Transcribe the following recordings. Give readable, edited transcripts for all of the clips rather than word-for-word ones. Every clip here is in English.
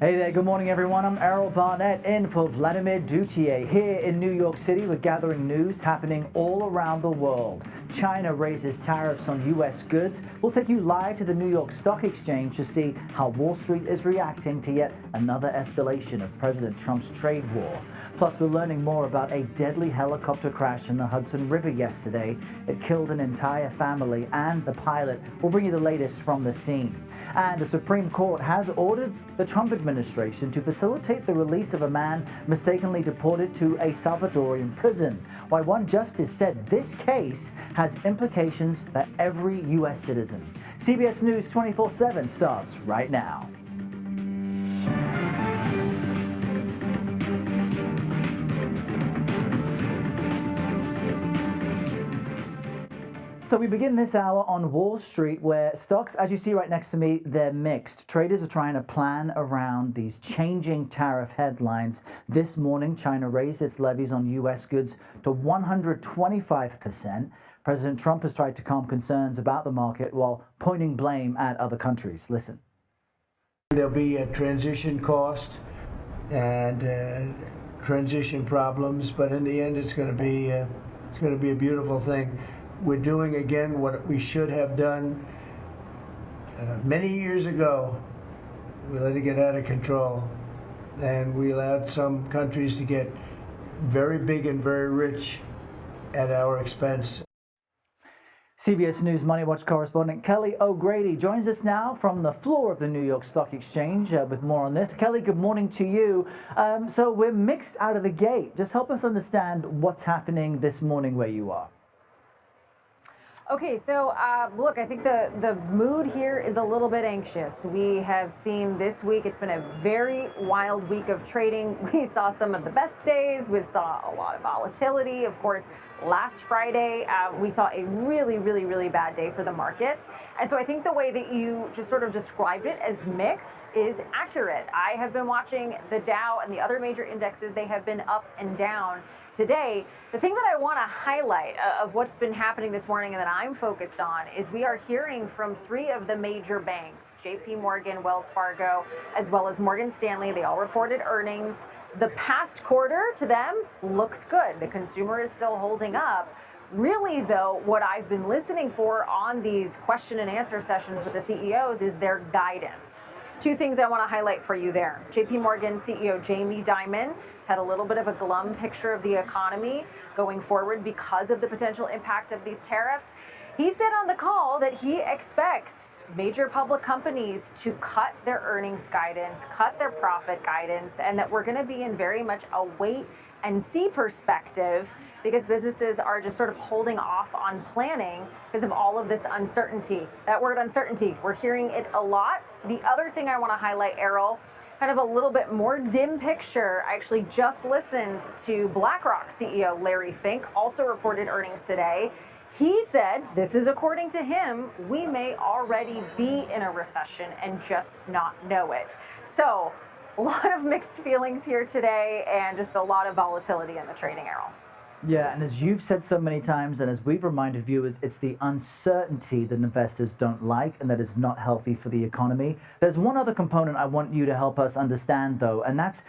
Hey there, good morning everyone. I'm Errol Barnett in for Vladimir Duthier. Here in New York City, we're gathering news happening all around the world. China raises tariffs on U.S. goods. We'll take you live to the New York Stock Exchange to see how Wall Street is reacting to yet another escalation of President Trump's trade war. Plus, we're learning more about a deadly helicopter crash in the Hudson River yesterday. It killed an entire family and the pilot. We'll bring you the latest from the scene. And the Supreme Court has ordered the Trump administration to facilitate the release of a man mistakenly deported to a Salvadorian prison. Why one justice said this case has implications for every U.S. citizen. CBS News 24/7 starts right now. So we begin this hour on Wall Street, where stocks, as you see right next to me, they're mixed. Traders are trying to plan around these changing tariff headlines. This morning, China raised its levies on U.S. goods to 125%. President Trump has tried to calm concerns about the market while pointing blame at other countries. Listen. There'll be a transition cost and transition problems, but in the end, it's going to be a beautiful thing. We're doing again what we should have done many years ago. We let it get out of control, and we allowed some countries to get very big and very rich at our expense. CBS News Money Watch correspondent Kelly O'Grady joins us now from the floor of the New York Stock Exchange with more on this. Kelly, good morning to you. So we're mixed out of the gate. Just help us understand what's happening this morning where you are. Okay, so look, I think the mood here is a little bit anxious. We have seen this week, it's been a very wild week of trading. We saw some of the best days. We saw a lot of volatility. Of course, last Friday, we saw a really bad day for the markets. And so I think the way that you just sort of described it as mixed is accurate. I have been watching the Dow and the other major indexes. They have been up and down today. The thing that I want to highlight of what's been happening this morning and that I'm focused on is we are hearing from three of the major banks, JP Morgan, Wells Fargo, as well as Morgan Stanley. They all reported earnings. The past quarter to them looks good. The consumer is still holding up. Really, though, what I've been listening for on these question and answer sessions with the CEOs is their guidance. Two things I want to highlight for you there. JP Morgan CEO Jamie Dimon has had a little bit of a glum picture of the economy going forward because of the potential impact of these tariffs. He said on the call that he expects major public companies to cut their earnings guidance, cut their profit guidance, and that we're going to be in very much a wait and see perspective because businesses are just sort of holding off on planning because of all of this uncertainty. That word uncertainty, we're hearing it a lot. The other thing I want to highlight, Errol, kind of a little bit more dim picture. I actually just listened to BlackRock CEO Larry Fink, also reported earnings today. He said, this is according to him, we may already be in a recession and just not know it. So a lot of mixed feelings here today and just a lot of volatility in the trading, Errol. Yeah, and as you've said so many times, and as we've reminded viewers, it's the uncertainty that investors don't like and that is not healthy for the economy. There's one other component I want you to help us understand, though, and that's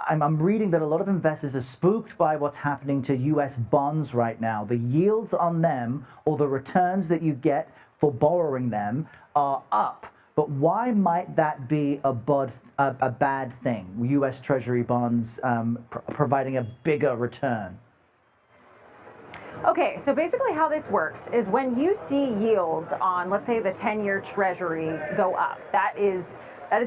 I'm reading that a lot of investors are spooked by what's happening to U.S. bonds right now. The yields on them, or the returns that you get for borrowing them, are up. But why might that be a bad thing? U.S. Treasury bonds providing a bigger return. Okay, so basically how this works is when you see yields on, let's say, the 10-year Treasury go up, that is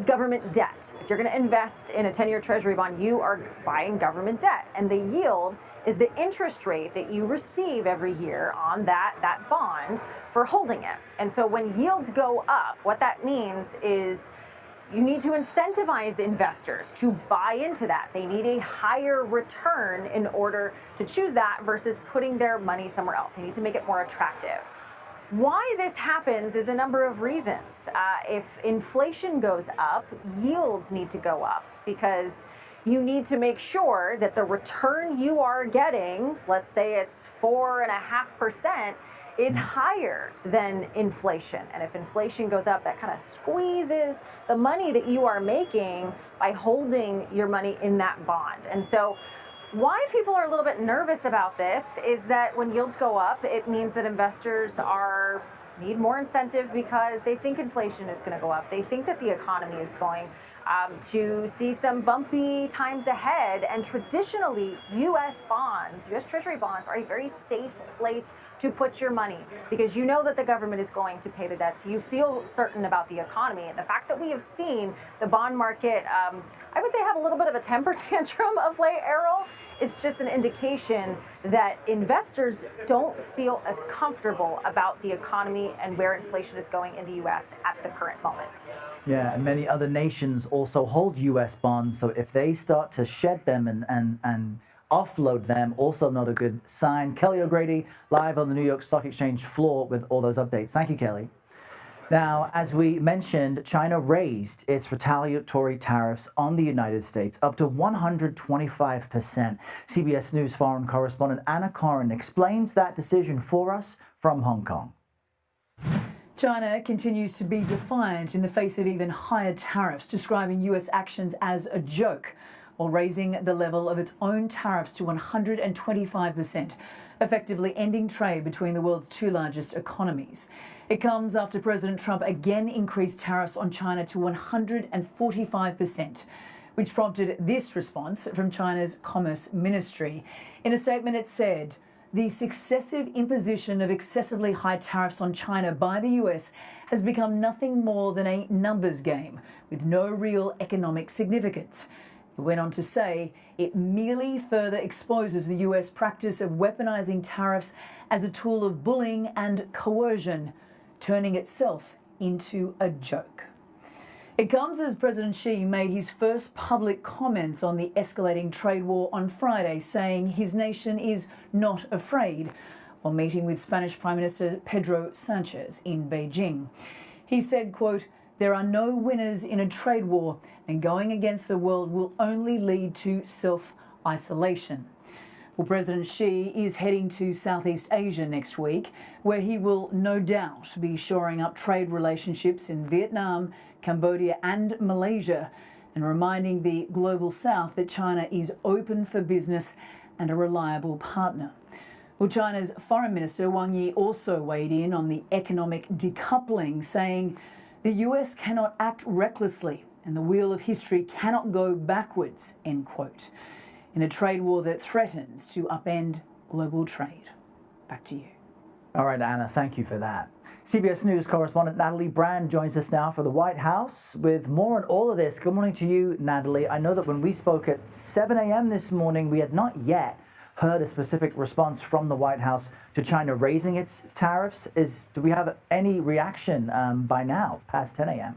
government debt. If you're going to invest in a 10-year Treasury bond, you are buying government debt. And the yield is the interest rate that you receive every year on that bond for holding it. And so when yields go up, what that means is you need to incentivize investors to buy into that. They need a higher return in order to choose that versus putting their money somewhere else. They need to make it more attractive. Why this happens is a number of reasons. If inflation goes up, yields need to go up because you need to make sure that the return you are getting, let's say it's 4.5%, is higher than inflation. And if inflation goes up, that kind of squeezes the money that you are making by holding your money in that bond. And so why people are a little bit nervous about this is that when yields go up, it means that investors need more incentive because they think inflation is going to go up. They think that the economy is going to see some bumpy times ahead. And traditionally, U.S. bonds, U.S. Treasury bonds, are a very safe place to put your money because you know that the government is going to pay the debts. You feel certain about the economy. And the fact that we have seen the bond market, I would say, have a little bit of a temper tantrum of late, Errol, is just an indication that investors don't feel as comfortable about the economy and where inflation is going in the U.S. at the current moment. Yeah, and many other nations also hold U.S. bonds, so if they start to shed them and offload them, also not a good sign. Kelly O'Grady, live on the New York Stock Exchange floor with all those updates. Thank you, Kelly. Now, as we mentioned, China raised its retaliatory tariffs on the United States up to 125%. CBS News foreign correspondent Anna Corin explains that decision for us from Hong Kong. China continues to be defiant in the face of even higher tariffs, describing U.S. actions as a joke, while raising the level of its own tariffs to 125%, effectively ending trade between the world's two largest economies. It comes after President Trump again increased tariffs on China to 145%, which prompted this response from China's Commerce Ministry. In a statement, it said, "The successive imposition of excessively high tariffs on China by the U.S. has become nothing more than a numbers game with no real economic significance." It went on to say it merely further exposes the U.S. practice of weaponizing tariffs as a tool of bullying and coercion, turning itself into a joke. It comes as President Xi made his first public comments on the escalating trade war on Friday, saying his nation is not afraid, while meeting with Spanish Prime Minister Pedro Sanchez in Beijing. He said, quote, "There are no winners in a trade war, and going against the world will only lead to self-isolation." Well, President Xi is heading to Southeast Asia next week, where he will no doubt be shoring up trade relationships in Vietnam, Cambodia and Malaysia, and reminding the global south that China is open for business and a reliable partner. Well, China's Foreign Minister Wang Yi also weighed in on the economic decoupling, saying the US cannot act recklessly and the wheel of history cannot go backwards, end quote, in a trade war that threatens to upend global trade. Back to you. All right, Anna, thank you for that. CBS News correspondent Natalie Brand joins us now for the White House with more on all of this. Good morning to you, Natalie. I know that when we spoke at 7 a.m. this morning, we had not yet heard a specific response from the White House to China raising its tariffs. Do we have any reaction by now, past 10 a.m.?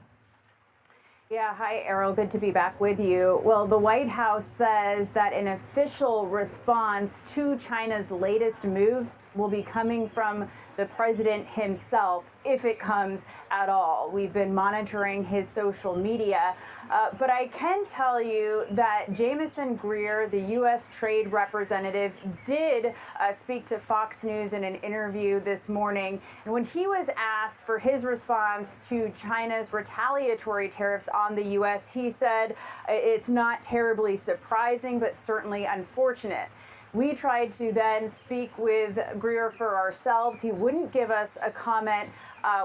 Yeah, hi, Errol. Good to be back with you. Well, the White House says that an official response to China's latest moves will be coming from the president himself, if it comes at all. We've been monitoring his social media, but I can tell you that Jamieson Greer, the U.S. trade representative, did speak to Fox News in an interview this morning. And when he was asked for his response to China's retaliatory tariffs on the U.S., he said it's not terribly surprising, but certainly unfortunate. We tried to then speak with Greer for ourselves. He wouldn't give us a comment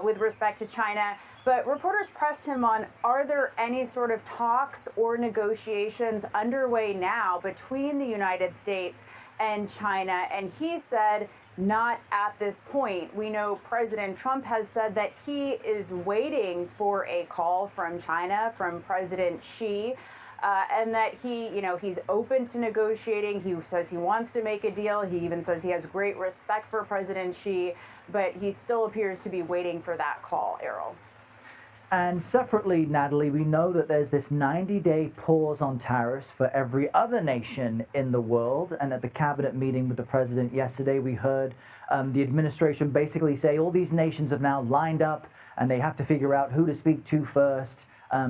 with respect to China, but reporters pressed him on, are there any sort of talks or negotiations underway now between the United States and China? And he said, not at this point. We know President Trump has said that he is waiting for a call from China, from President Xi. And that he's open to negotiating. He says he wants to make a deal. He even says he has great respect for President Xi, but he still appears to be waiting for that call, Errol. And separately, Natalie, we know that there's this 90-day pause on tariffs for every other nation in the world. And at the cabinet meeting with the president yesterday, we heard the administration basically say all these nations have now lined up and they have to figure out who to speak to first.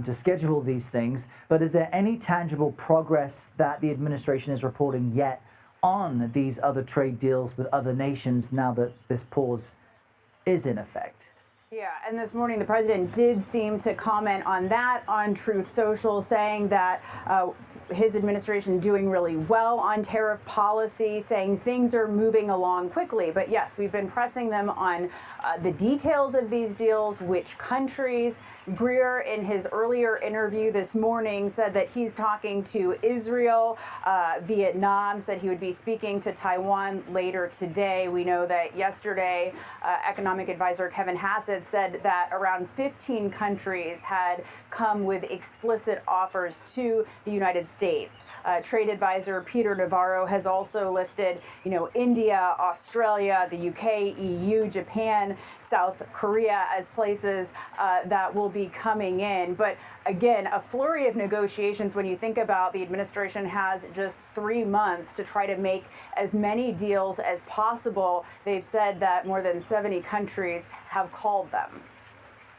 To schedule these things, but is there any tangible progress that the administration is reporting yet on these other trade deals with other nations now that this pause is in effect. Yeah, and this morning the president did seem to comment on that on Truth Social, saying that his administration doing really well on tariff policy, saying things are moving along quickly. But yes, we've been pressing them on the details of these deals, which countries. Greer, in his earlier interview this morning, said that he's talking to Israel, Vietnam, said he would be speaking to Taiwan later today. We know that yesterday, economic advisor Kevin Hassett said that around 15 countries had come with explicit offers to the United States. Trade advisor Peter Navarro has also listed, India, Australia, the UK, EU, Japan, South Korea as places that will be coming in. But again, a flurry of negotiations when you think about the administration has just 3 months to try to make as many deals as possible. They've said that more than 70 countries have called them.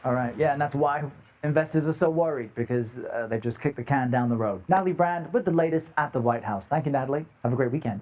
All right, yeah, and that's why investors are so worried, because they've just kicked the can down the road. Natalie Brand with the latest at the White House. Thank you, Natalie. Have a great weekend.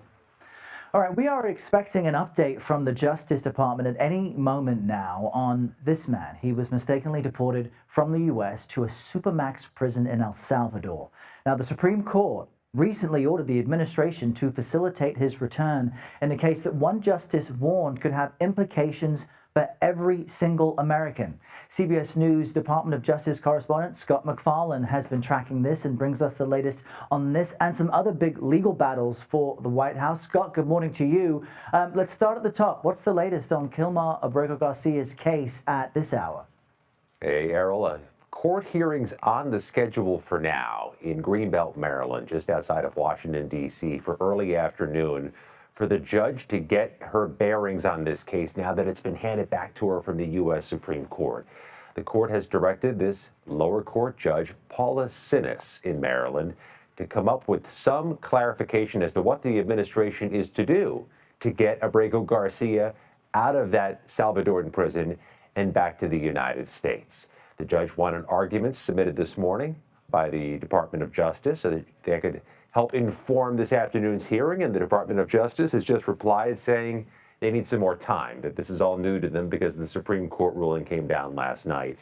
All right, we are expecting an update from the Justice Department at any moment now on this man. He was mistakenly deported from the U.S. to a supermax prison in El Salvador. Now, the Supreme Court recently ordered the administration to facilitate his return in a case that one justice warned could have implications for every single American. CBS News Department of Justice correspondent Scott MacFarlane has been tracking this and brings us the latest on this and some other big legal battles for the White House. Scott, good morning to you. Let's start at the top. What's the latest on Kilmar Abrego Garcia's case at this hour? Hey, Errol. Court hearings on the schedule for now in Greenbelt, Maryland, just outside of Washington, D.C., for early afternoon, for the judge to get her bearings on this case now that it's been handed back to her from the U.S. Supreme Court. The court has directed this lower court judge, Paula Sinis in Maryland, to come up with some clarification as to what the administration is to do to get Abrego Garcia out of that Salvadoran prison and back to the United States. The judge wanted arguments submitted this morning by the Department of Justice so that they could help inform this afternoon's hearing, and the Department of Justice has just replied saying they need some more time, that this is all new to them because the Supreme Court ruling came down last night.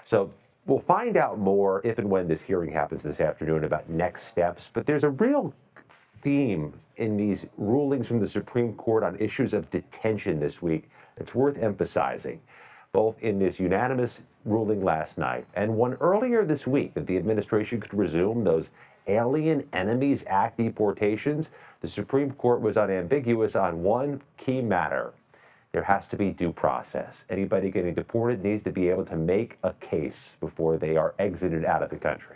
So we'll find out more if and when this hearing happens this afternoon about next steps, but there's a real theme in these rulings from the Supreme Court on issues of detention this week that's worth emphasizing, both in this unanimous ruling last night and one earlier this week that the administration could resume those Alien Enemies Act deportations. The Supreme Court was unambiguous on one key matter. There has to be due process. Anybody getting deported needs to be able to make a case before they are exited out of the country.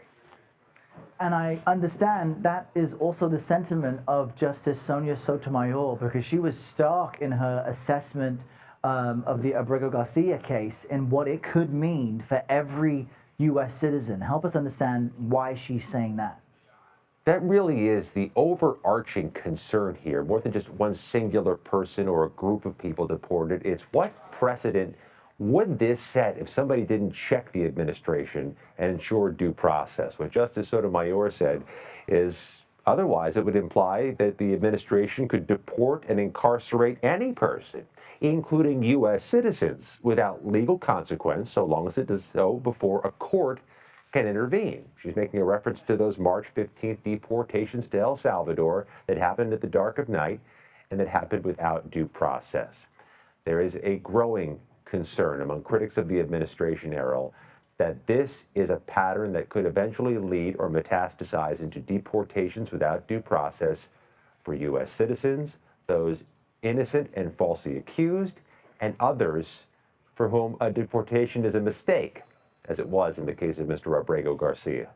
And I understand that is also the sentiment of Justice Sonia Sotomayor, because she was stark in her assessment of the Abrego Garcia case and what it could mean for every U.S. citizen. Help us understand why she's saying that. That really is the overarching concern here, more than just one singular person or a group of people deported. It's what precedent would this set if somebody didn't check the administration and ensure due process? What Justice Sotomayor said is otherwise it would imply that the administration could deport and incarcerate any person, including U.S. citizens, without legal consequence, so long as it does so before a court can intervene. She's making a reference to those March 15th deportations to El Salvador that happened at the dark of night and that happened without due process. There is a growing concern among critics of the administration, Errol, that this is a pattern that could eventually lead or metastasize into deportations without due process for U.S. citizens, those innocent and falsely accused, and others for whom a deportation is a mistake, as it was in the case of Mr. Abrego Garcia.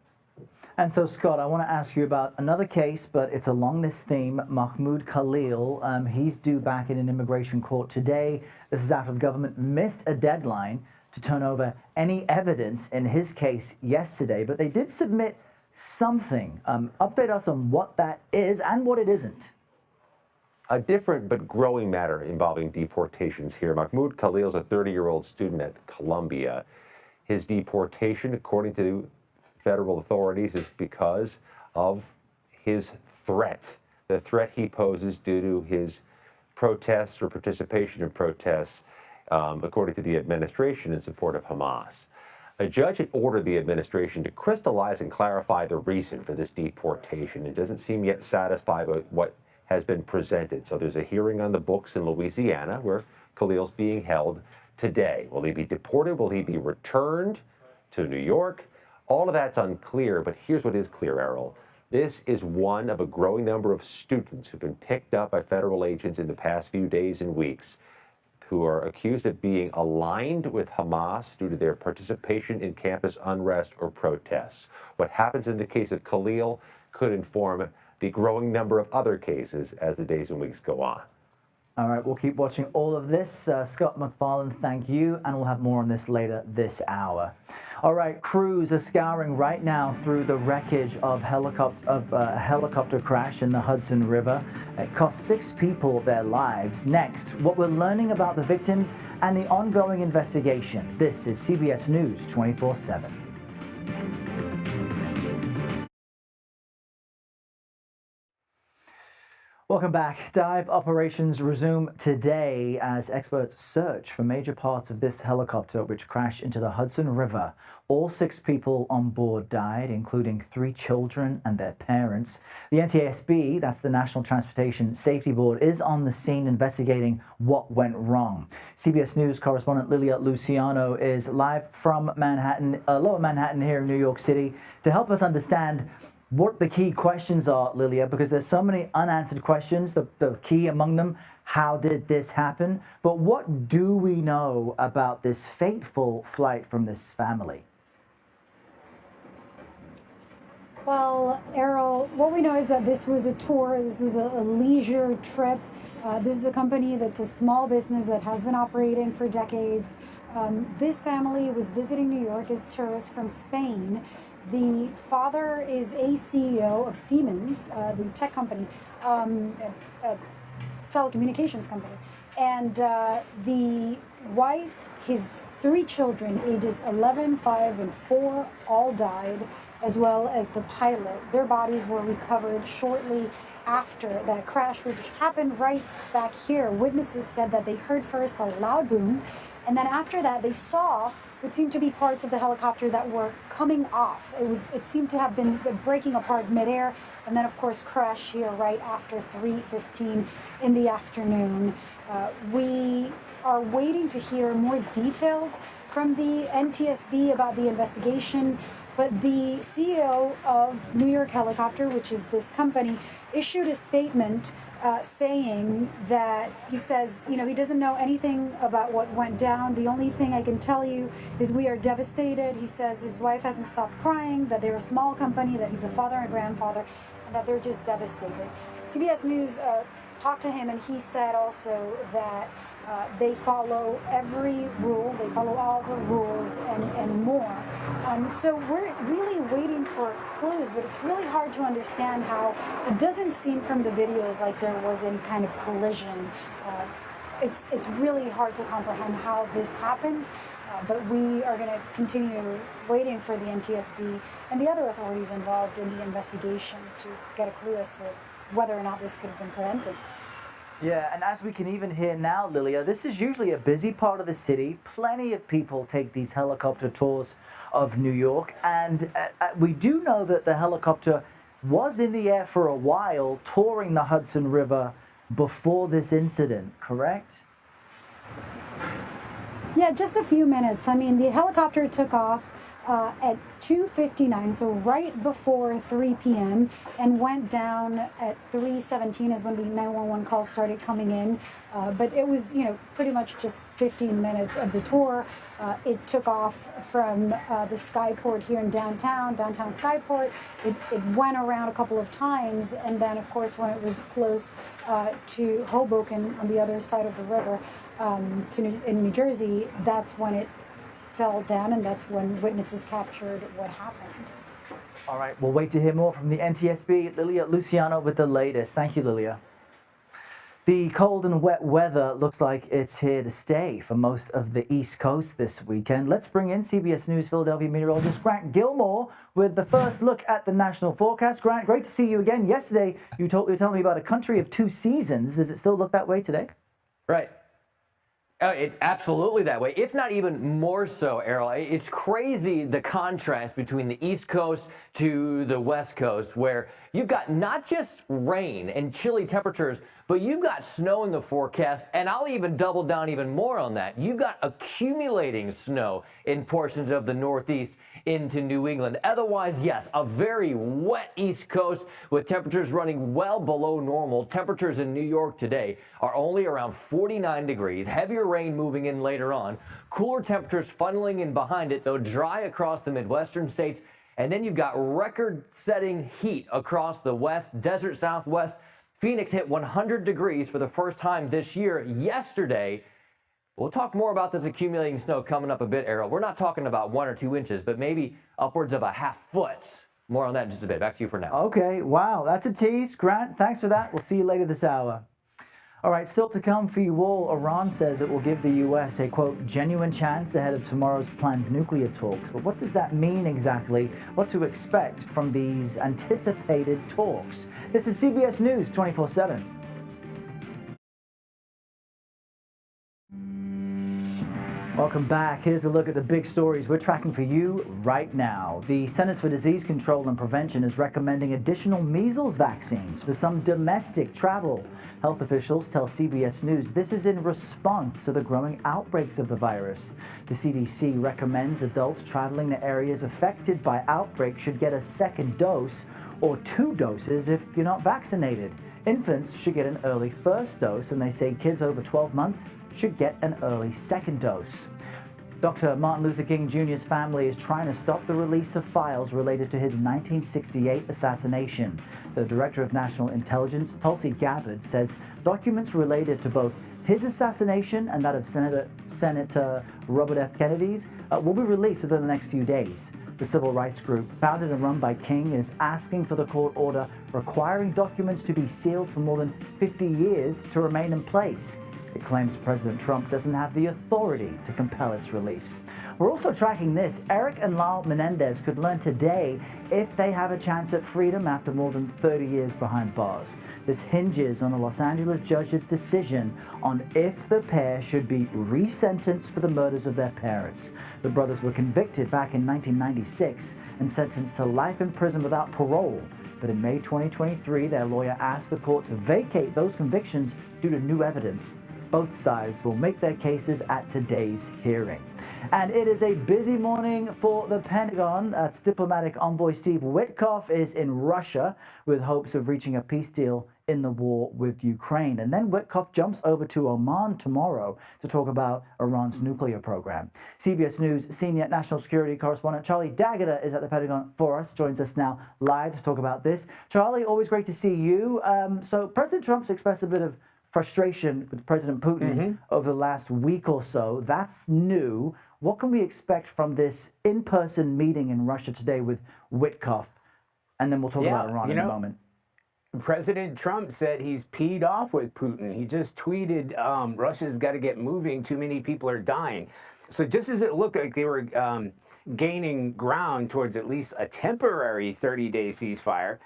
And so, Scott, I want to ask you about another case, but it's along this theme. Mahmoud Khalil, he's due back in an immigration court today. This is after the government missed a deadline to turn over any evidence in his case yesterday, but they did submit something. Update us on what that is and what it isn't. A different but growing matter involving deportations here. Mahmoud Khalil is a 30-year-old student at Columbia. His deportation, according to federal authorities, is because of his threat, the threat he poses due to his protests or participation in protests according to the administration, in support of Hamas. A judge had ordered the administration to crystallize and clarify the reason for this deportation. It doesn't seem yet satisfied with what has been presented. So there's a hearing on the books in Louisiana where Khalil's being held today. Will he be deported? Will he be returned to New York? All of that's unclear, but here's what is clear, Errol. This is one of a growing number of students who've been picked up by federal agents in the past few days and weeks who are accused of being aligned with Hamas due to their participation in campus unrest or protests. What happens in the case of Khalil could inform the growing number of other cases as the days and weeks go on. All right, we'll keep watching all of this. Scott McFarland, thank you, and we'll have more on this later this hour. All right, crews are scouring right now through the wreckage of a helicopter crash in the Hudson River. It cost 6 people their lives. Next, what we're learning about the victims and the ongoing investigation. This is CBS News 24/7. Welcome back. Dive operations resume today as experts search for major parts of this helicopter which crashed into the Hudson River. All 6 people on board died, including 3 children and their parents. The NTSB, that's the National Transportation Safety Board, is on the scene investigating what went wrong. CBS News correspondent Lilia Luciano is live from Manhattan, Lower Manhattan here in New York City, to help us understand what the key questions are, Lilia, because there's so many unanswered questions. The key among them, how did this happen? But what do we know about this fateful flight from this family? Well, Errol, what we know is that this was a tour, this was a leisure trip. This is a company that's a small business that has been operating for decades. This family was visiting New York as tourists from Spain. The father is a CEO of Siemens, the tech company, a telecommunications company. And the wife, his 3 children, ages 11, 5, and 4, all died, as well as the pilot. Their bodies were recovered shortly after that crash, which happened right back here. Witnesses said that they heard first a loud boom, and then after that they saw what seemed to be parts of the helicopter that were coming off. It seemed to have been breaking apart midair, and then of course crash here right after 3:15 in the afternoon. We are waiting to hear more details from the NTSB about the investigation, but the CEO of New York Helicopter, which is this company, issued a statement saying that he says, he doesn't know anything about what went down. The only thing I can tell you is we are devastated. He says his wife hasn't stopped crying, that they're a small company, that he's a father and grandfather, and that they're just devastated. CBS News talked to him, and he said also that they follow every rule, they follow all the rules and more. So we're really waiting for clues, but it's really hard to understand how it doesn't seem from the videos like there was any kind of collision. It's really hard to comprehend how this happened, but we are going to continue waiting for the NTSB and the other authorities involved in the investigation to get a clue as to whether or not this could have been prevented. Yeah, and as we can even hear now, Lilia, this is usually a busy part of the city. Plenty of people take these helicopter tours of New York, and we do know that the helicopter was in the air for a while, touring the Hudson River before this incident, correct? Yeah, just a few minutes. I mean, the helicopter took off at 2:59, so right before 3 p.m., and went down at 3:17 is when the 911 calls started coming in. But it was, pretty much just 15 minutes of the tour. It took off from the Skyport here in downtown Skyport. It went around a couple of times, and then, of course, when it was close to Hoboken on the other side of the river, in New Jersey, that's when it fell down, and that's when witnesses captured what happened. All right, we'll wait to hear more from the NTSB. Lilia Luciano with the latest. Thank you, Lilia. The cold and wet weather looks like it's here to stay for most of the East Coast this weekend. Let's bring in CBS News Philadelphia meteorologist Grant Gilmore with the first look at the national forecast. Grant, great to see you again. Yesterday, you were telling me about a country of 2 seasons. Does it still look that way today? Right. It's absolutely that way, if not even more so, Errol. It's crazy the contrast between the East Coast to the West Coast, where you've got not just rain and chilly temperatures, but you've got snow in the forecast, and I'll even double down even more on that. You've got accumulating snow in portions of the Northeast into New England. Otherwise, yes, a very wet East Coast with temperatures running well below normal. Temperatures in New York today are only around 49 degrees. Heavier rain moving in later on. Cooler temperatures funneling in behind it, though dry across the Midwestern states. And then you've got record-setting heat across the West, desert Southwest. Phoenix hit 100 degrees for the first time this year yesterday. We'll talk more about this accumulating snow coming up a bit, Errol. We're not talking about 1 or 2 inches, but maybe upwards of a half foot. More on that in just a bit. Back to you for now. Okay, wow, that's a tease. Grant, thanks for that. We'll see you later this hour. All right, still to come for you all, Iran says it will give the U.S. a, quote, genuine chance ahead of tomorrow's planned nuclear talks. But what does that mean exactly? What to expect from these anticipated talks? This is CBS News 24/7. Welcome back. Here's a look at the big stories we're tracking for you right now. The Centers for Disease Control and Prevention is recommending additional measles vaccines for some domestic travel. Health officials tell CBS News this is in response to the growing outbreaks of the virus. The CDC recommends adults traveling to areas affected by outbreaks should get a second dose or 2 doses if you're not vaccinated. Infants should get an early first dose, and they say kids over 12 months should get an early second dose. Dr. Martin Luther King Jr.'s family is trying to stop the release of files related to his 1968 assassination. The Director of National Intelligence, Tulsi Gabbard, says documents related to both his assassination and that of Senator Robert F. Kennedy's will be released within the next few days. The civil rights group, founded and run by King, is asking for the court order requiring documents to be sealed for more than 50 years to remain in place. It claims President Trump doesn't have the authority to compel its release. We're also tracking this. Eric and Lyle Menendez could learn today if they have a chance at freedom after more than 30 years behind bars. This hinges on a Los Angeles judge's decision on if the pair should be resentenced for the murders of their parents. The brothers were convicted back in 1996 and sentenced to life in prison without parole. But in May 2023, their lawyer asked the court to vacate those convictions due to new evidence. Both sides will make their cases at today's hearing. And it is a busy morning for the Pentagon. That's diplomatic envoy Steve Witkoff is in Russia with hopes of reaching a peace deal in the war with Ukraine. And then Witkoff jumps over to Oman tomorrow to talk about Iran's nuclear program. CBS News senior national security correspondent Charlie D'Agata is at the Pentagon for us, joins us now live to talk about this. Charlie, always great to see you. So President Trump's expressed a bit of frustration with President Putin over the last week or so. That's new. What can we expect from this in-person meeting in Russia today with Witkoff? And then we'll talk about Iran in a moment. President Trump said he's peed off with Putin. He just tweeted, Russia's got to get moving. Too many people are dying. So just as it looked like they were gaining ground towards at least a temporary 30-day ceasefire,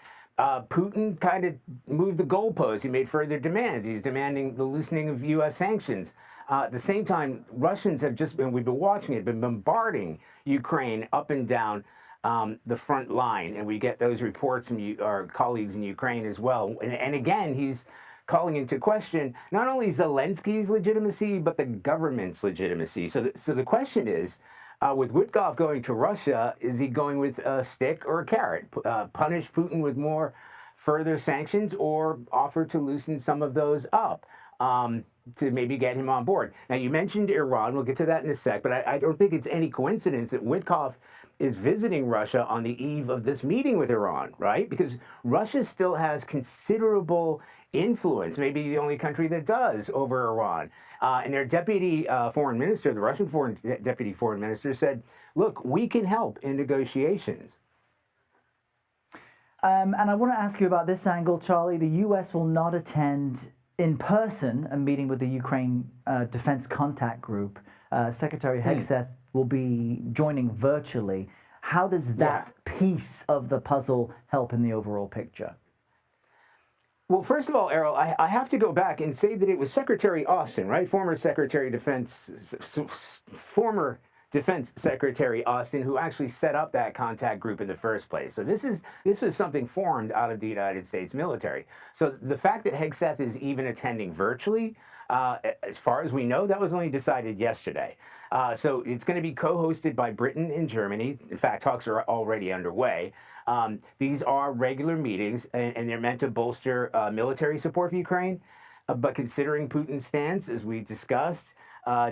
Putin kind of moved the goalposts. He made further demands. He's demanding the loosening of U.S. sanctions. At the same time, Russians have just been, we've been watching it, been bombarding Ukraine up and down the front line. And we get those reports from our colleagues in Ukraine as well. And again, he's calling into question not only Zelensky's legitimacy, but the government's legitimacy. So the question is, with Witkoff going to Russia, is he going with a stick or a carrot? Punish Putin with more further sanctions or offer to loosen some of those up to maybe get him on board? Now, you mentioned Iran. We'll get to that in a sec, but I don't think it's any coincidence that Witkoff is visiting Russia on the eve of this meeting with Iran, right? Because Russia still has considerable influence, maybe the only country that does, over Iran. And their deputy foreign minister, the Russian deputy foreign minister, said, look, we can help in negotiations. And I want to ask you about this angle, Charlie. The U.S. will not attend in person a meeting with the Ukraine Defense Contact Group. Secretary Hegseth will be joining virtually. How does that piece of the puzzle help in the overall picture? Well, first of all, Errol, I have to go back and say that it was Secretary Austin, right? Former Defense Secretary Austin, who actually set up that contact group in the first place. So this is something formed out of the United States military. So the fact that Hegseth is even attending virtually, as far as we know, that was only decided yesterday. So it's going to be co-hosted by Britain and Germany. In fact, talks are already underway. These are regular meetings, and they're meant to bolster military support for Ukraine. But considering Putin's stance, as we discussed,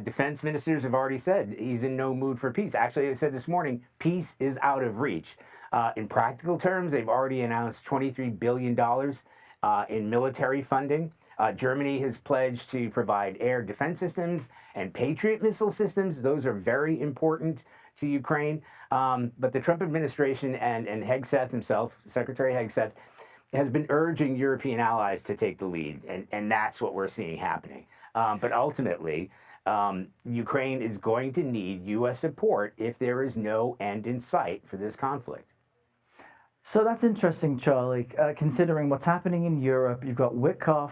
defense ministers have already said he's in no mood for peace. Actually, they said this morning, peace is out of reach. In practical terms, they've already announced $23 billion in military funding. Germany has pledged to provide air defense systems and Patriot missile systems. Those are very important to Ukraine. But the Trump administration and Hegseth himself, Secretary Hegseth, has been urging European allies to take the lead, and that's what we're seeing happening. But ultimately, Ukraine is going to need U.S. support if there is no end in sight for this conflict. So that's interesting, Charlie, considering what's happening in Europe. You've got Witkoff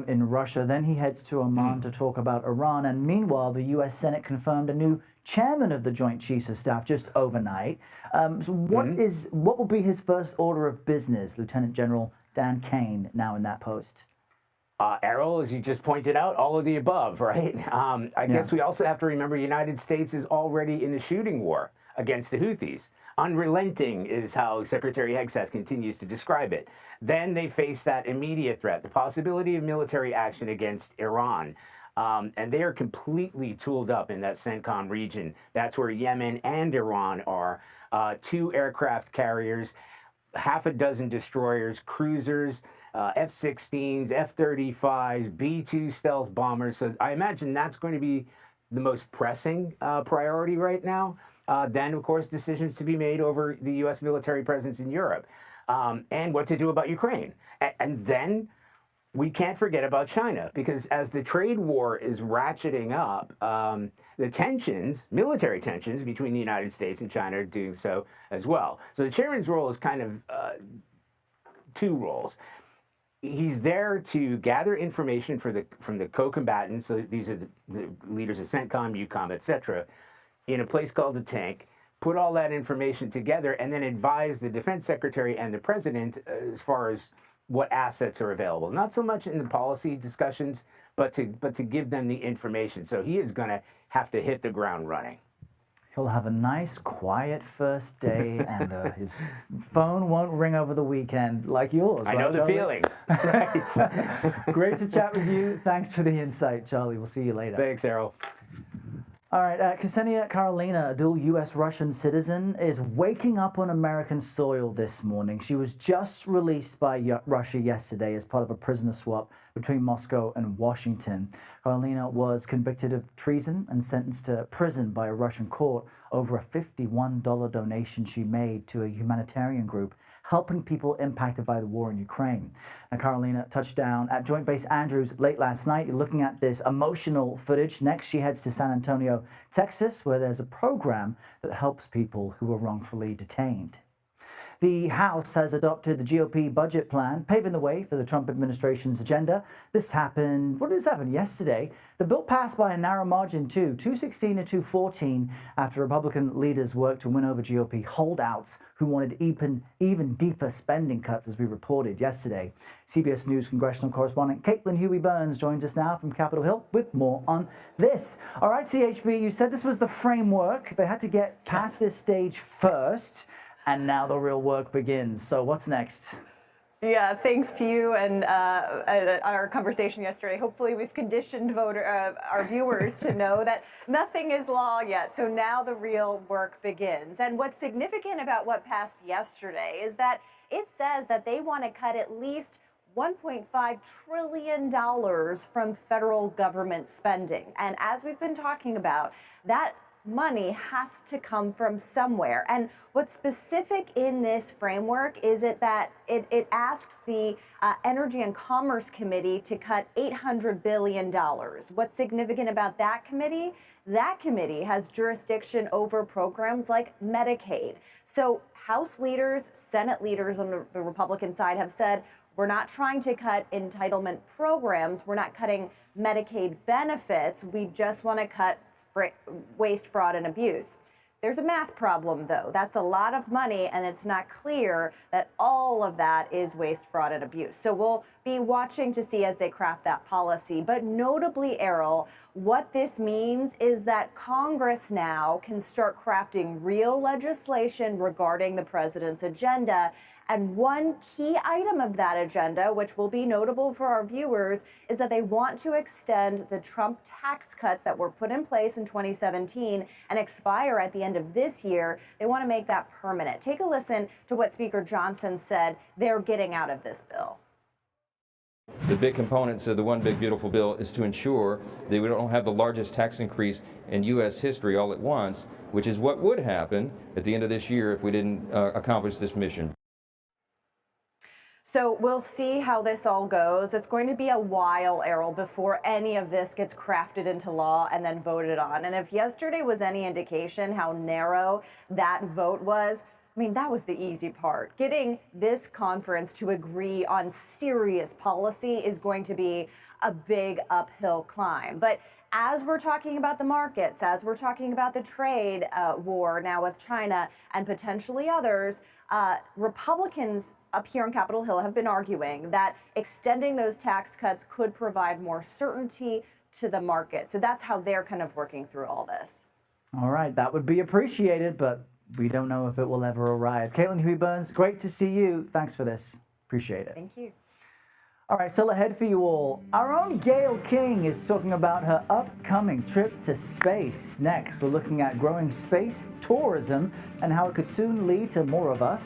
in Russia, then he heads to Oman to talk about Iran, and meanwhile, the U.S. Senate confirmed a new chairman of the Joint Chiefs of Staff just overnight. So what will be his first order of business, Lieutenant General Dan Kane, now in that post? Errol, as you just pointed out, all of the above, right? I guess we also have to remember the United States is already in a shooting war against the Houthis. Unrelenting is how Secretary Hegseth continues to describe it. Then they face that immediate threat, the possibility of military action against Iran. And they are completely tooled up in that CENTCOM region. That's where Yemen and Iran are. 2 aircraft carriers, half a dozen destroyers, cruisers, F-16s, F-35s, B-2 stealth bombers. So I imagine that's going to be the most pressing priority right now. Then, of course, decisions to be made over the U.S. military presence in Europe and what to do about Ukraine. And then we can't forget about China, because as the trade war is ratcheting up, the tensions, military tensions between the United States and China are doing so as well. So the chairman's role is kind of 2 roles. He's there to gather information from the co-combatants. So these are the leaders of CENTCOM, EUCOM, etc., in a place called the tank, put all that information together, and then advise the defense secretary and the president as far as what assets are available. Not so much in the policy discussions, but to give them the information. So he is going to have to hit the ground running. He'll have a nice, quiet first day, and his phone won't ring over the weekend like yours. I know the feeling. Right. Great to chat with you. Thanks for the insight, Charlie. We'll see you later. Thanks, Errol. All right, Ksenia Karolina, a dual U.S.-Russian citizen, is waking up on American soil this morning. She was just released by Russia yesterday as part of a prisoner swap between Moscow and Washington. Karolina was convicted of treason and sentenced to prison by a Russian court over a $51 donation she made to a humanitarian group helping people impacted by the war in Ukraine. Now, Karolina touched down at Joint Base Andrews late last night. You're looking at this emotional footage. Next, she heads to San Antonio, Texas, where there's a program that helps people who are wrongfully detained. The House has adopted the GOP budget plan, paving the way for the Trump administration's agenda. This happened, yesterday? The bill passed by a narrow margin too, 216 to 214, after Republican leaders worked to win over GOP holdouts who wanted even deeper spending cuts, as we reported yesterday. CBS News congressional correspondent Caitlin Huey-Burns joins us now from Capitol Hill with more on this. All right, CHB, you said this was the framework. They had to get past this stage first, and now the real work begins. So what's next? Yeah, thanks to you and our conversation yesterday. Hopefully we've conditioned our viewers to know that nothing is law yet. So now the real work begins. And what's significant about what passed yesterday is that it says that they want to cut at least $1.5 trillion from federal government spending. And as we've been talking about, that money has to come from somewhere. And what's specific in this framework is that it asks the Energy and Commerce Committee to cut $800 billion. What's significant about that committee? That committee has jurisdiction over programs like Medicaid. So House leaders, Senate leaders on the Republican side have said, we're not trying to cut entitlement programs. We're not cutting Medicaid benefits. We just want to cut waste, fraud, and abuse. There's a math problem, though. That's a lot of money, and it's not clear that all of that is waste, fraud, and abuse. So we'll be watching to see as they craft that policy. But notably, Errol, what this means is that Congress now can start crafting real legislation regarding the president's agenda. And one key item of that agenda, which will be notable for our viewers, is that they want to extend the Trump tax cuts that were put in place in 2017 and expire at the end of this year. They want to make that permanent. Take a listen to what Speaker Johnson said they're getting out of this bill. The big components of the One Big Beautiful Bill is to ensure that we don't have the largest tax increase in U.S. history all at once, which is what would happen at the end of this year if we didn't accomplish this mission. So we'll see how this all goes. It's going to be a while, Errol, before any of this gets crafted into law and then voted on. And if yesterday was any indication how narrow that vote was, I mean, that was the easy part. Getting this conference to agree on serious policy is going to be a big uphill climb. But as we're talking about the markets, as we're talking about the trade war now with China and potentially others, Republicans up here on Capitol Hill have been arguing that extending those tax cuts could provide more certainty to the market. So that's how they're kind of working through all this. All right, that would be appreciated, but we don't know if it will ever arrive. Caitlin Huey-Burns, great to see you. Thanks for this. Appreciate it. Thank you. All right, still ahead for you all. Our own Gayle King is talking about her upcoming trip to space. Next, we're looking at growing space tourism and how it could soon lead to more of us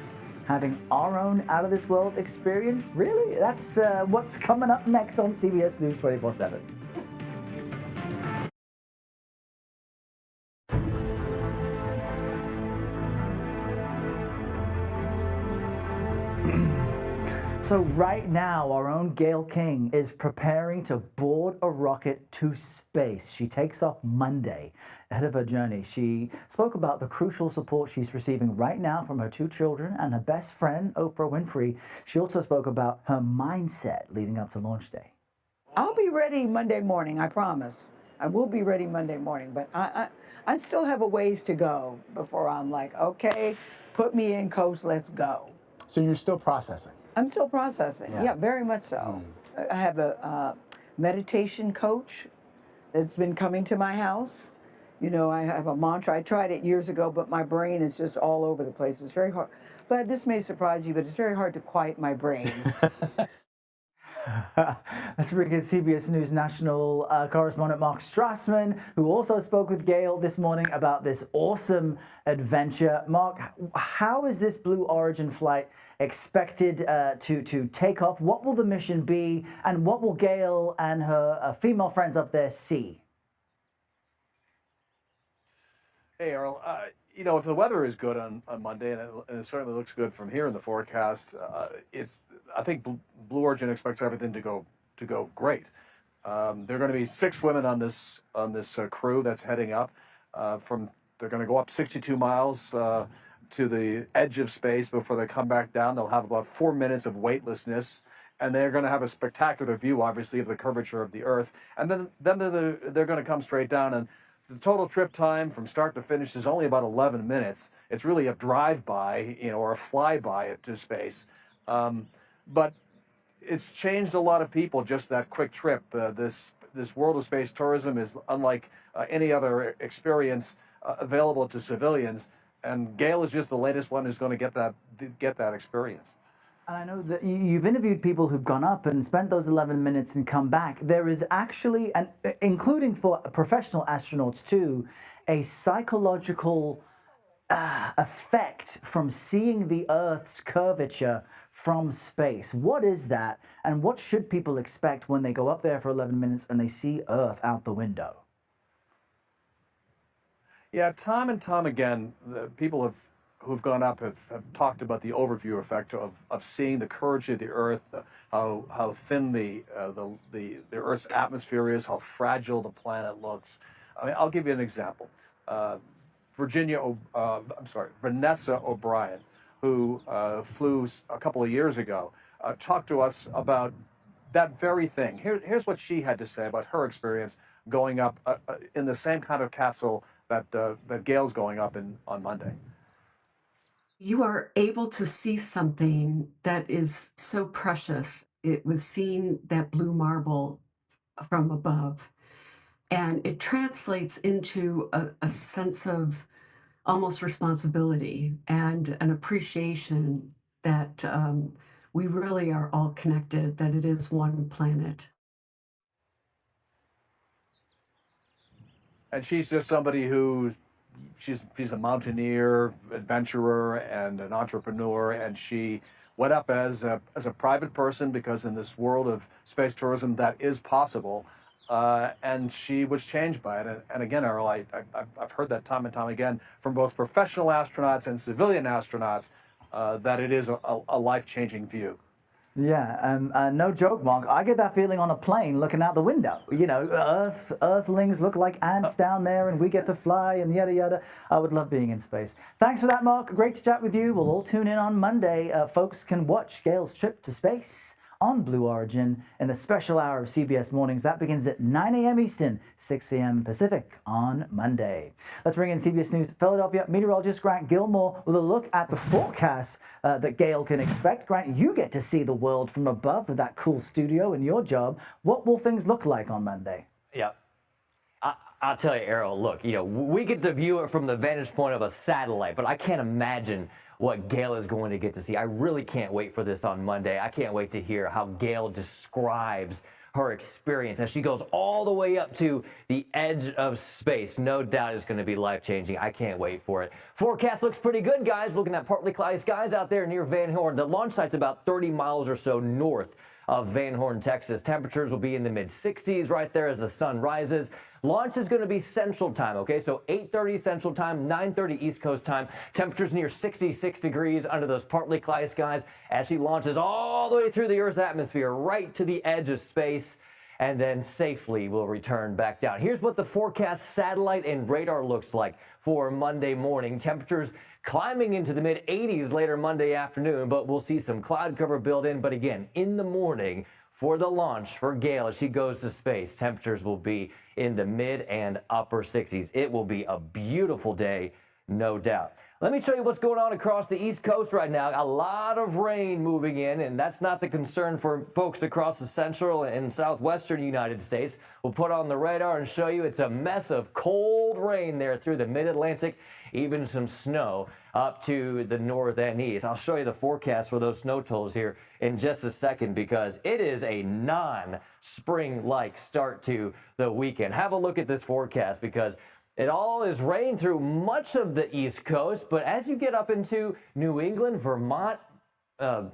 having our own out-of-this-world experience. Really? That's what's coming up next on CBS News 24/7. So right now, our own Gayle King is preparing to board a rocket to space. She takes off Monday. Ahead of her journey, she spoke about the crucial support she's receiving right now from her 2 children and her best friend, Oprah Winfrey. She also spoke about her mindset leading up to launch day. I'll be ready Monday morning, I promise. I will be ready Monday morning, but I still have a ways to go before I'm like, okay, put me in, coach, let's go. So you're still processing? I'm still processing, yeah, very much so. I have a meditation coach that's been coming to my house. You know, I have a mantra. I tried it years ago, but my brain is just all over the place. It's very hard. But this may surprise you, but it's very hard to quiet my brain. That's bringing CBS News national correspondent Mark Strassman, who also spoke with Gayle this morning about this awesome adventure. Mark, how is this Blue Origin flight expected to take off? What will the mission be, and what will Gayle and her female friends up there see? Hey, Errol. You know, if the weather is good on Monday, and it certainly looks good from here in the forecast, I think Blue Origin expects everything to go great. There are going to be 6 women on this crew that's heading up. They're going to go up 62 miles to the edge of space before they come back down. They'll have about 4 minutes of weightlessness, and they're going to have a spectacular view, obviously, of the curvature of the Earth. And then they're going to come straight down, and the total trip time from start to finish is only about 11 minutes. It's really a drive-by, you know, or a flyby to space. But it's changed a lot of people, just that quick trip. This world of space tourism is unlike any other experience available to civilians, and Gayle is just the latest one who's going to get that experience. And I know that you've interviewed people who've gone up and spent those 11 minutes and come back. There is actually, and including for professional astronauts too, a psychological effect from seeing the Earth's curvature from space. What is that, and what should people expect when they go up there for 11 minutes and they see Earth out the window? Yeah, time and time again, the people who've gone up have talked about the overview effect of seeing the curvature of the Earth, how thin the Earth's atmosphere is, how fragile the planet looks. I mean, I'll give you an example. Vanessa O'Brien, who flew a couple of years ago, talked to us about that very thing. Here's what she had to say about her experience going up in the same kind of capsule that Gail's going up in on Monday. You are able to see something that is so precious. It was seeing that blue marble from above, and it translates into a sense of almost responsibility and an appreciation that we really are all connected, that it is one planet. And she's just somebody who she's a mountaineer, adventurer, and an entrepreneur, and she went up as a private person because in this world of space tourism that is possible, and she was changed by it. And again, Errol, I've heard that time and time again from both professional astronauts and civilian astronauts that it is a life-changing view. Yeah, no joke, Mark. I get that feeling on a plane looking out the window. You know, Earthlings look like ants down there, and we get to fly, and yada yada. I would love being in space. Thanks for that, Mark. Great to chat with you. We'll all tune in on Monday. Folks can watch Gail's trip to space on Blue Origin in the special hour of CBS Mornings. That begins at 9 a.m. Eastern, 6 a.m. Pacific on Monday. Let's bring in CBS News Philadelphia meteorologist Grant Gilmore with a look at the forecast that Gail can expect. Grant, you get to see the world from above with that cool studio in your job. What will things look like on Monday? Yeah. I'll tell you, Errol, look, you know, we get to view it from the vantage point of a satellite, but I can't imagine what Gail is going to get to see. I really can't wait for this on Monday. I can't wait to hear how Gail describes her experience as she goes all the way up to the edge of space. No doubt it's going to be life-changing. I can't wait for it. Forecast looks pretty good, guys. Looking at partly cloudy skies out there near Van Horn. The launch site's about 30 miles or so north of Van Horn, Texas. Temperatures will be in the mid-60s right there as the sun rises. Launch is going to be Central Time, okay? So 8:30 Central Time, 9:30 East Coast Time. Temperatures near 66 degrees under those partly cloudy skies as she launches all the way through the Earth's atmosphere right to the edge of space, and then safely will return back down. Here's what the forecast satellite and radar looks like for Monday morning. Temperatures climbing into the mid-80s later Monday afternoon, but we'll see some cloud cover build in. But again, in the morning for the launch for Gail as she goes to space, temperatures will be in the mid and upper 60s. It will be a beautiful day, no doubt. Let me show you what's going on across the East Coast right now. A lot of rain moving in, and that's not the concern for folks across the central and southwestern United States. We'll put on the radar and show you it's a mess of cold rain there through the mid-Atlantic, even some snow up to the north and east. I'll show you the forecast for those snow totals here in just a second because it is a non-spring-like start to the weekend. Have a look at this forecast because it all is rain through much of the East Coast, but as you get up into New England, Vermont,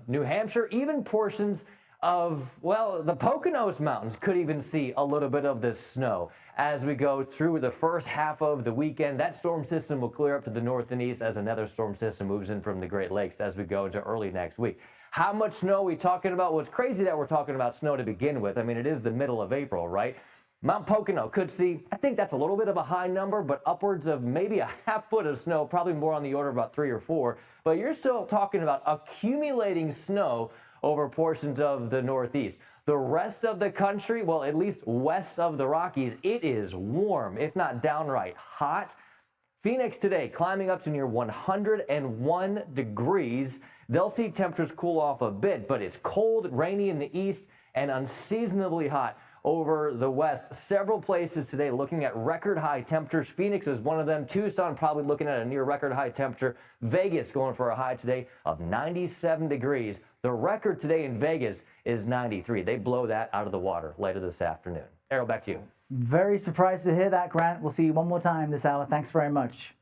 New Hampshire, even portions of, well, the Poconos Mountains could even see a little bit of this snow. As we go through the first half of the weekend, that storm system will clear up to the north and east as another storm system moves in from the Great Lakes as we go into early next week. How much snow are we talking about? Well, it's crazy that we're talking about snow to begin with. I mean, it is the middle of April, right? Mount Pocono could see, I think that's a little bit of a high number, but upwards of maybe a half foot of snow, probably more on the order of about 3 or 4. But you're still talking about accumulating snow over portions of the Northeast. The rest of the country, well, at least west of the Rockies, it is warm, if not downright hot. Phoenix today climbing up to near 101 degrees. They'll see temperatures cool off a bit, but it's cold, rainy in the east, and unseasonably hot over the west. Several places today looking at record high temperatures. Phoenix is one of them. Tucson probably looking at a near record high temperature. Vegas going for a high today of 97 degrees. The record today in Vegas is 93. They blow that out of the water later this afternoon. Errol, back to you. Very surprised to hear that, Grant. We'll see you one more time this hour. Thanks very much.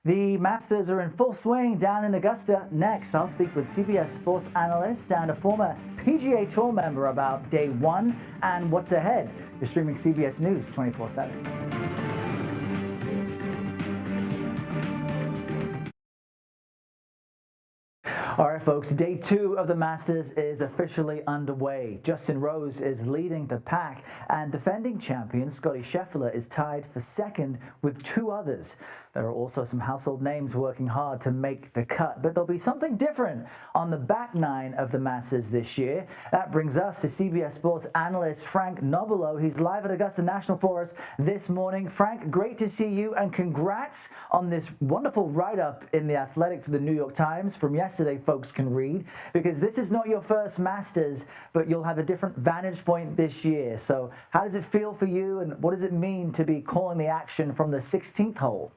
The Masters are in full swing down in Augusta. Next, I'll speak with CBS sports analyst and a former PGA Tour member about day one and what's ahead. You're streaming CBS News 24/7. folks, day 2 of the Masters is officially underway. Justin Rose is leading the pack, and defending champion Scottie Scheffler is tied for second with 2 others. There are also some household names working hard to make the cut, but there'll be something different on the back 9 of the Masters this year. That brings us to CBS Sports analyst Frank Nobilo. He's live at Augusta National for us this morning. Frank, great to see you, and congrats on this wonderful write-up in The Athletic for the New York Times from yesterday, folks can read, because this is not your first Masters, but you'll have a different vantage point this year. So how does it feel for you, and what does it mean to be calling the action from the 16th hole?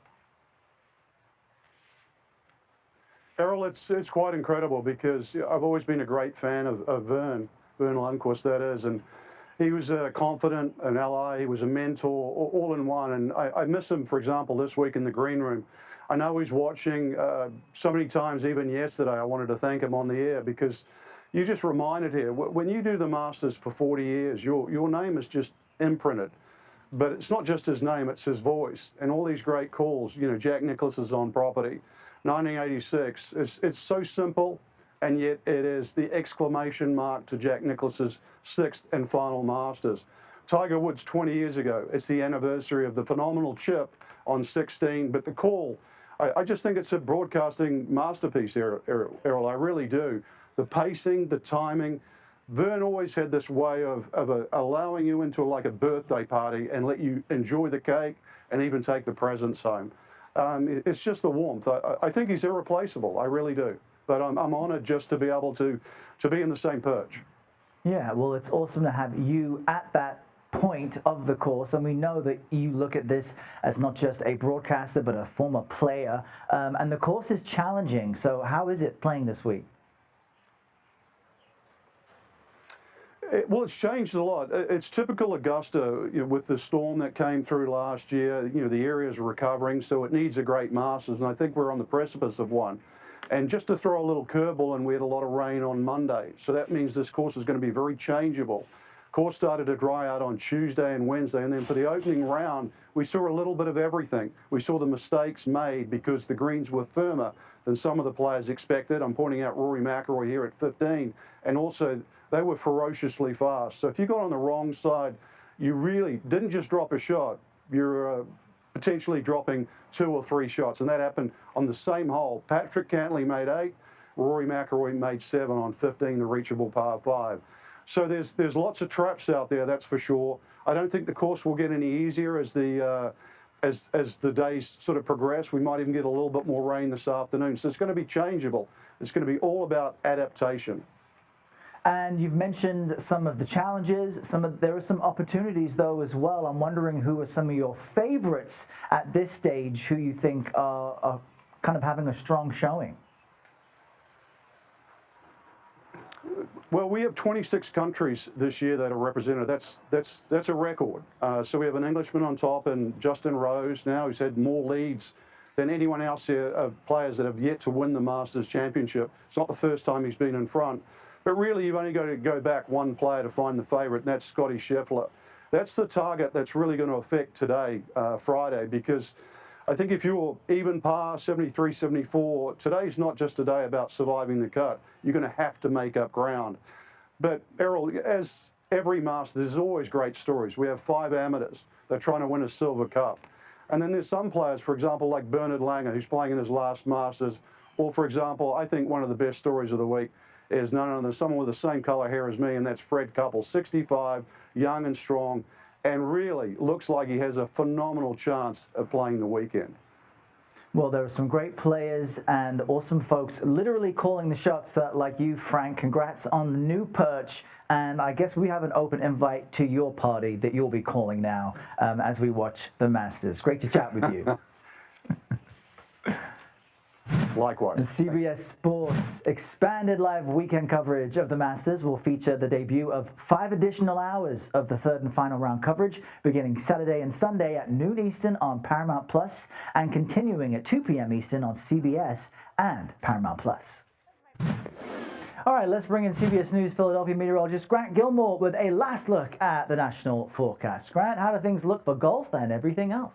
Errol, it's quite incredible, because I've always been a great fan of Vern Lundquist, that is, and he was confident, an ally, he was a mentor, all in one, and I miss him, for example, this week in the green room. I know he's watching so many times, even yesterday. I wanted to thank him on the air, because you just reminded here, when you do the Masters for 40 years, your name is just imprinted. But it's not just his name, it's his voice, and all these great calls. You know, Jack Nicklaus is on property. 1986, it's so simple, and yet it is the exclamation mark to Jack Nicklaus's 6th and final Masters. Tiger Woods 20 years ago, it's the anniversary of the phenomenal chip on 16, but the call, I just think it's a broadcasting masterpiece, Errol, I really do. The pacing, the timing. Vern always had this way of allowing you into like a birthday party and let you enjoy the cake and even take the presents home. It's just the warmth. I think he's irreplaceable. I really do. But I'm honored just to be able to be in the same perch. Yeah, well, it's awesome to have you at that point of the course, and we know that you look at this as not just a broadcaster but a former player, and the course is challenging. So how is it playing this week? Well, it's changed a lot. It's typical Augusta, you know, with the storm that came through last year. You know, the area's recovering, so it needs a great Masters, and I think we're on the precipice of one. And just to throw a little curveball, and we had a lot of rain on Monday, so that means this course is going to be very changeable. Course started to dry out on Tuesday and Wednesday, and then for the opening round, we saw a little bit of everything. We saw the mistakes made because the greens were firmer than some of the players expected. I'm pointing out Rory McIlroy here at 15, and also they were ferociously fast. So if you got on the wrong side, you really didn't just drop a shot. You're potentially dropping 2 or 3 shots, and that happened on the same hole. Patrick Cantlay made 8, Rory McIlroy made 7 on 15, the reachable par 5. So there's lots of traps out there, that's for sure. I don't think the course will get any easier as the days sort of progress. We might even get a little bit more rain this afternoon. So it's going to be changeable. It's going to be all about adaptation. And you've mentioned some of the challenges. There are some opportunities, though, as well. I'm wondering who are some of your favorites at this stage, who you think are kind of having a strong showing. Well, we have 26 countries this year that are represented. That's a record. So we have an Englishman on top, and Justin Rose now, who's had more leads than anyone else here of players that have yet to win the Masters Championship. It's not the first time he's been in front. But really, you've only got to go back one player to find the favourite, and that's Scottie Scheffler. That's the target that's really going to affect today, Friday, because I think if you're even par, 73, 74, today's not just a day about surviving the cut. You're going to have to make up ground. But, Errol, as every Master, there's always great stories. We have 5 amateurs. They're trying to win a silver cup. And then there's some players, for example, like Bernard Langer, who's playing in his last Masters. Or, for example, I think one of the best stories of the week is none other than someone with the same colour hair as me, and that's Fred Couples, 65, young and strong, and really looks like he has a phenomenal chance of playing the weekend. Well, there are some great players and awesome folks literally calling the shots like you, Frank. Congrats on the new perch. And I guess we have an open invite to your party that you'll be calling now as we watch the Masters. Great to chat with you. Likewise. CBS Sports' expanded live weekend coverage of the Masters will feature the debut of 5 additional hours of the 3rd and final round coverage, beginning Saturday and Sunday at noon Eastern on Paramount Plus and continuing at 2 p.m. Eastern on CBS and Paramount Plus. All right, let's bring in CBS News Philadelphia meteorologist Grant Gilmore with a last look at the national forecast. Grant, how do things look for golf and everything else?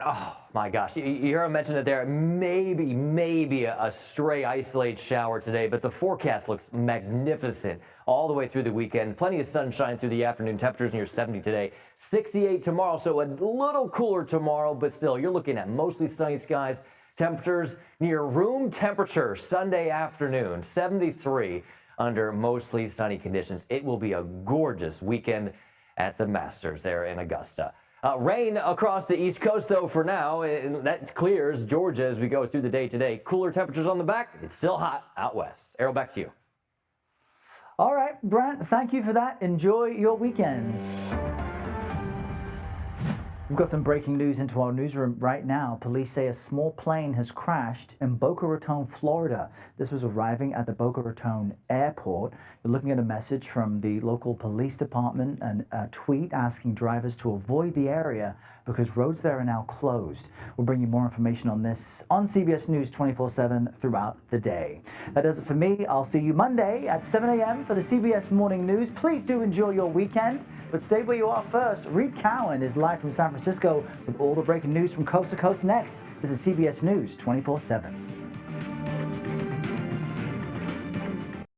Oh my gosh, you heard him mention it there. Maybe a stray isolated shower today, but the forecast looks magnificent all the way through the weekend. Plenty of sunshine through the afternoon. Temperatures near 70 today, 68 tomorrow, so a little cooler tomorrow, but still you're looking at mostly sunny skies. Temperatures near room temperature Sunday afternoon, 73 under mostly sunny conditions. It will be a gorgeous weekend at the Masters there in Augusta. Rain across the East Coast, though, for now. That clears Georgia as we go through the day today. Cooler temperatures on the back. It's still hot out west. Errol, back to you. All right, Brent, thank you for that. Enjoy your weekend. We've got some breaking news into our newsroom right now. Police say a small plane has crashed in Boca Raton, Florida. This was arriving at the Boca Raton airport. You're looking at a message from the local police department and a tweet asking drivers to avoid the area because roads there are now closed. We'll bring you more information on this on CBS News 24/7 throughout the day. That does it for me. I'll see you Monday at 7 a.m. for the CBS Morning News. Please do enjoy your weekend, but stay where you are first. Reed Cowan is live from San Francisco with all the breaking news from coast to coast next. This is CBS News 24/7.